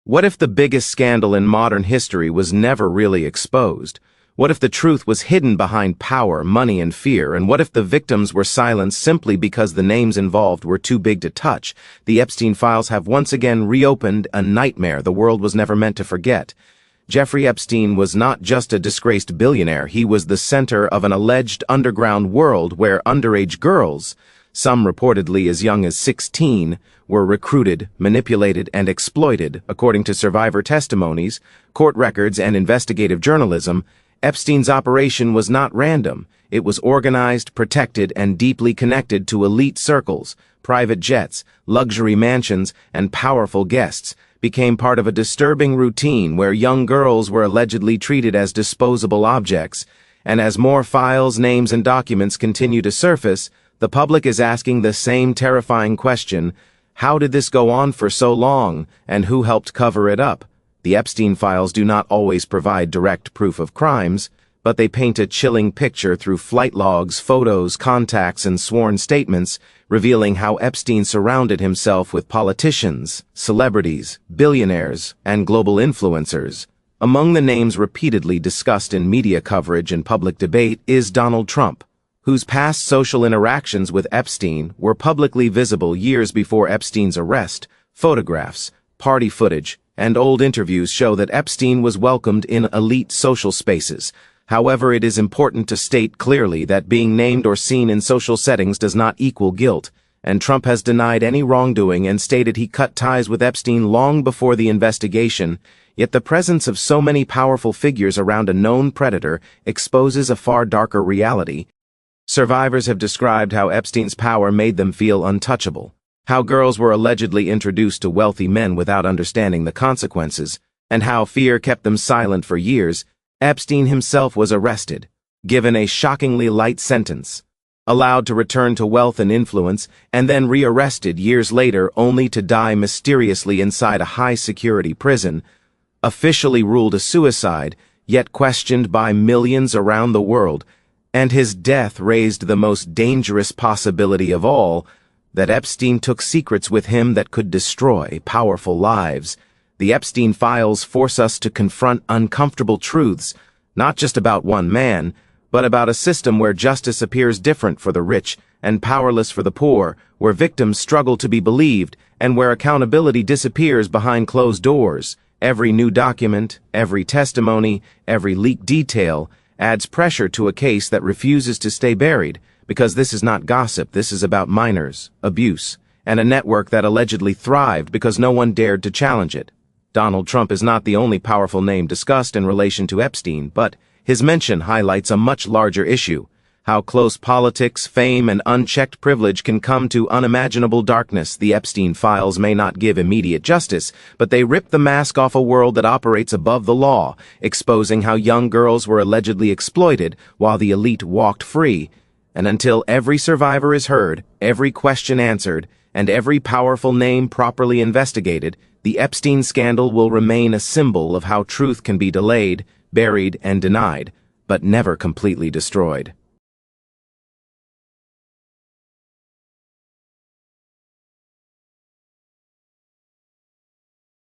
What if the biggest scandal in modern history was never really exposed? What if the truth was hidden behind power, money, and fear? And what if the victims were silenced simply because the names involved were too big to touch? The Epstein files have once again reopened a nightmare the world was never meant to forget. Jeffrey Epstein was not just a disgraced billionaire, he was the center of an alleged underground world where underage girls, some reportedly as young as 16, were recruited, manipulated, and exploited. According to survivor testimonies, court records, and investigative journalism, Epstein's operation was not random. It was organized, protected, and deeply connected to elite circles. Private jets, luxury mansions, and powerful guests became part of a disturbing routine where young girls were allegedly treated as disposable objects. And as more files, names, and documents continue to surface, the public is asking the same terrifying question: how did this go on for so long, and who helped cover it up? The Epstein files do not always provide direct proof of crimes, but they paint a chilling picture through flight logs, photos, contacts, and sworn statements, revealing how Epstein surrounded himself with politicians, celebrities, billionaires, and global influencers. Among the names repeatedly discussed in media coverage and public debate is Donald Trump, whose past social interactions with Epstein were publicly visible years before Epstein's arrest. Photographs, party footage, and old interviews show that Epstein was welcomed in elite social spaces. However, it is important to state clearly that being named or seen in social settings does not equal guilt, and Trump has denied any wrongdoing and stated he cut ties with Epstein long before the investigation. Yet the presence of so many powerful figures around a known predator exposes a far darker reality. Survivors have described how Epstein's power made them feel untouchable, how girls were allegedly introduced to wealthy men without understanding the consequences, and how fear kept them silent for years. Epstein himself was arrested, given a shockingly light sentence, allowed to return to wealth and influence, and then rearrested years later only to die mysteriously inside a high-security prison. Officially ruled a suicide, yet questioned by millions around the world, and his death raised the most dangerous possibility of all, that Epstein took secrets with him that could destroy powerful lives. The Epstein files force us to confront uncomfortable truths, not just about one man, but about a system where justice appears different for the rich and powerless for the poor, where victims struggle to be believed, and where accountability disappears behind closed doors. Every new document, every testimony, every leaked detail adds pressure to a case that refuses to stay buried, because this is not gossip, this is about minors, abuse, and a network that allegedly thrived because no one dared to challenge it. Donald Trump is not the only powerful name discussed in relation to Epstein, but his mention highlights a much larger issue: how close politics, fame, and unchecked privilege can come to unimaginable darkness. The Epstein files may not give immediate justice, but they rip the mask off a world that operates above the law, exposing how young girls were allegedly exploited while the elite walked free. And until every survivor is heard, every question answered, and every powerful name properly investigated, the Epstein scandal will remain a symbol of how truth can be delayed, buried, and denied, but never completely destroyed.